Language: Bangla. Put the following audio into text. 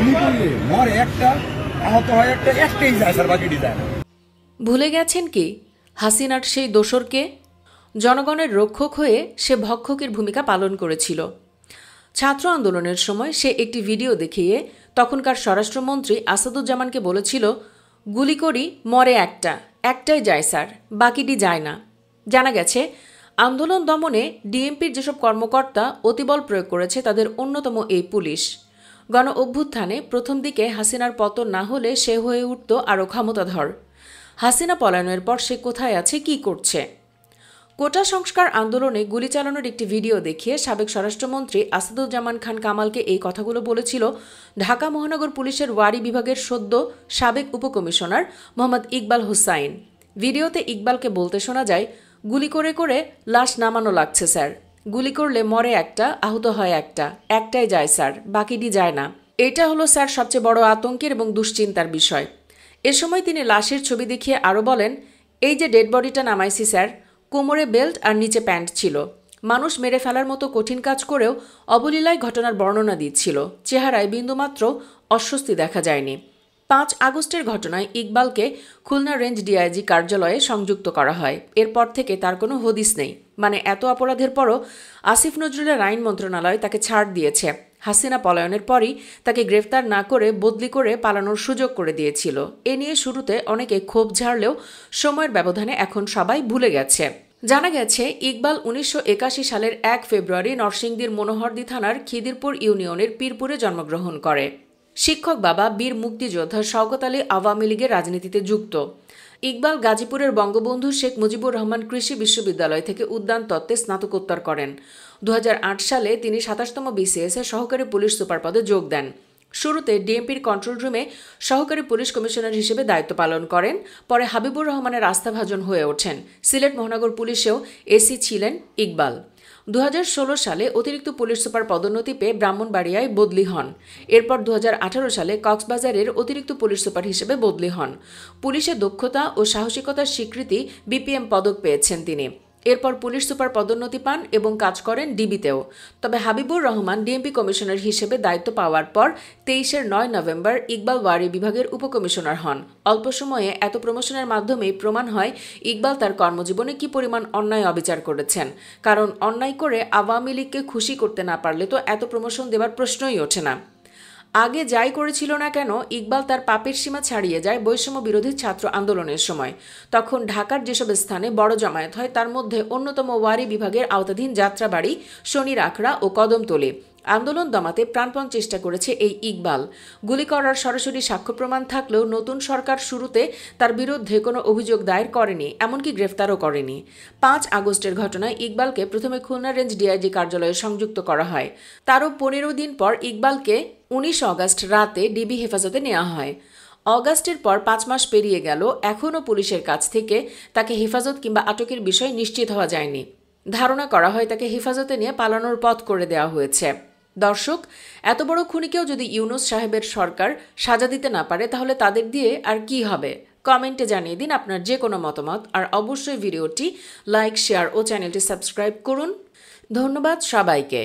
গুলি করলে মরে একটা, আহত হয় একটা, একটাই যায় স্যার, বাকিটি যায় না। ভুলে গেছেন কি হাসিনার সেই দোসরকে? জনগণের রক্ষক হয়ে সে ভক্ষকের ভূমিকা পালন করেছিল। ছাত্র আন্দোলনের সময় সে একটি ভিডিও দেখিয়ে তখনকার স্বরাষ্ট্রমন্ত্রী আসাদুজ্জামানকে বলেছিল, গুলি করি মরে একটা, একটাই যায় স্যার, বাকিটি যায় না। জানা গেছে আন্দোলন দমনে ডিএমপির যেসব কর্মকর্তা অতিবল প্রয়োগ করেছে তাদের অন্যতম এই পুলিশ। গণ অভ্যুত্থানে প্রথম দিকে হাসিনার পতন না হলে সে হয়ে উঠত আরও ক্ষমতাধর। হাসিনা পলায়নের পর সে কোথায় আছে, কি করছে? কোটা সংস্কার আন্দোলনে গুলি চালানোর একটি ভিডিও দেখিয়ে সাবেক স্বরাষ্ট্রমন্ত্রী আসাদুজ্জামান খান কামালকে এই কথাগুলো বলেছিল ঢাকা মহানগর পুলিশের ওয়ারি বিভাগের সদ্য সাবেক উপকমিশনার মোহাম্মদ ইকবাল হুসাইন। ভিডিওতে ইকবালকে বলতে শোনা যায়, গুলি করে করে লাশ নামানো লাগছে স্যার, গুলি করলে মরে একটা, আহত হয় একটা, একটাই যায় স্যার, বাকিটি যায় না। এটা হলো স্যার সবচেয়ে বড় আতঙ্কের এবং দুশ্চিন্তার বিষয়। এ সময় তিনি লাশের ছবি দেখিয়ে আরও বলেন, এই যে ডেড বডিটা নামাইছি স্যার, কোমরে বেল্ট আর নিচে প্যান্ট ছিল। মানুষ মেরে ফেলার মতো কঠিন কাজ করেও অবলীলায় ঘটনার বর্ণনা দিচ্ছিল। চেহারায় বিন্দুমাত্র অস্বস্তি দেখা যায়নি। 5 আগস্টের ঘটনায় ইকবালকে খুলনা রেঞ্জ ডিআইজি কার্যালয়ে সংযুক্ত করা হয়। এরপর থেকে তার কোনো হদিস নেই। মানে এত অপরাধের পরও আসিফ নজরুলের আইন মন্ত্রণালয় তাকে ছাড় দিয়েছে। হাসিনা পলায়নের পরই তাকে গ্রেফতার না করে বদলি করে পালানোর সুযোগ করে দিয়েছিল। এ নিয়ে শুরুতে অনেকে ক্ষোভ ঝাড়লেও সময়ের ব্যবধানে এখন সবাই ভুলে গেছে। জানা গেছে ইকবাল 1981 সালের 1 ফেব্রুয়ারি নরসিংদীর মনোহরদী থানার খিদিরপুর ইউনিয়নের পীরপুরে জন্মগ্রহণ করে। শিক্ষক বাবা বীর মুক্তিযোদ্ধা শওকত আলী আওয়ামী লীগের রাজনীতিতে যুক্ত। ইকবাল গাজীপুরের বঙ্গবন্ধু শেখ মুজিবুর রহমান কৃষি বিশ্ববিদ্যালয় থেকে উদ্যান তত্ত্বে স্নাতকোত্তর করেন। 2008 সালে তিনি 27তম বিসিএস-এর সহকারী পুলিশ সুপার পদে যোগ দেন। শুরুতে ডিএমপির কন্ট্রোল রুমে সহকারী পুলিশ কমিশনার হিসেবে দায়িত্ব পালন করেন। পরে হাবিবুর রহমানের আস্থাভাজন হয়ে ওঠেন। সিলেট মহানগর পুলিশেও এসি ছিলেন ইকবাল। 2016 সালে অতিরিক্ত পুলিশ সুপার পদোন্নতি পেয়ে ব্রাহ্মণবাড়িয়ায় বদলি হন। এরপর 2018 সালে কক্সবাজারের অতিরিক্ত পুলিশ সুপার হিসেবে বদলি হন। পুলিশের দক্ষতা ও সাহসিকতার স্বীকৃতি বিপিএম পদক পেয়েছেন তিনি। এরপর পুলিশ সুপার পদোন্নতি পান এবং কাজ করেন ডিবিতেও। তবে হাবিবুর রহমান ডিএমপি কমিশনার হিসেবে দায়িত্ব পাওয়ার পর 23 নভেম্বর ইকবাল ওয়ারি বিভাগের উপকমিশনার হন। অল্প সময়ে এত প্রমোশনের মাধ্যমেই প্রমাণ হয় ইকবাল তার কর্মজীবনে কি পরিমাণ অন্যায় অবিচার করেছেন। কারণ অন্যায় করে আওয়ামী লীগকে খুশি করতে না পারলে তো এত প্রমোশন দেওয়ার প্রশ্নই ওঠে না। আগে যাই করেছিল না কেন, ইকবাল তার পাপের সীমা ছাড়িয়ে যায় বৈষম্য বিরোধী ছাত্র আন্দোলনের সময়। তখন ঢাকার যেসব স্থানে বড় জামায়াত হয় তার মধ্যে অন্যতম ওয়ারি বিভাগের আওতাধীন যাত্রাবাড়ি, শনির আখড়া ও কদমতলী। আন্দোলন দমাতে প্রাণপণ চেষ্টা করেছে এই ইকবাল। গুলি করার সরাসরি সাক্ষ্য প্রমাণ থাকলেও নতুন সরকার শুরুতে তার বিরুদ্ধে কোনো অভিযোগ দায়ের করেনি, এমনকি গ্রেফতারও করেনি। 5 আগস্টের ঘটনায় ইকবালকে প্রথমে খুলনা রেঞ্জ ডিআইজি কার্যালয়ে সংযুক্ত করা হয়। তারও 15 দিন পর ইকবালকে 19 আগস্ট রাতে ডিবি হেফাজতে নেওয়া হয়। অগাস্টের পর 5 মাস পেরিয়ে গেল, এখনও পুলিশের কাছ থেকে তাকে হেফাজত কিংবা আটকের বিষয় নিশ্চিত হওয়া যায়নি। ধারণা করা হয় তাকে হেফাজতে নিয়ে পালানোর পথ করে দেওয়া হয়েছে। দর্শক, এত বড় খুনিকেও যদি ইউনূস সাহেবের সরকার সাজা দিতে না পারে তাহলে তাদের দিয়ে আর কি হবে? কমেন্টে জানিয়ে দিন আপনার যে কোনো মতামত। আর অবশ্যই ভিডিওটি লাইক, শেয়ার ও চ্যানেলটি সাবস্ক্রাইব করুন। ধন্যবাদ সবাইকে।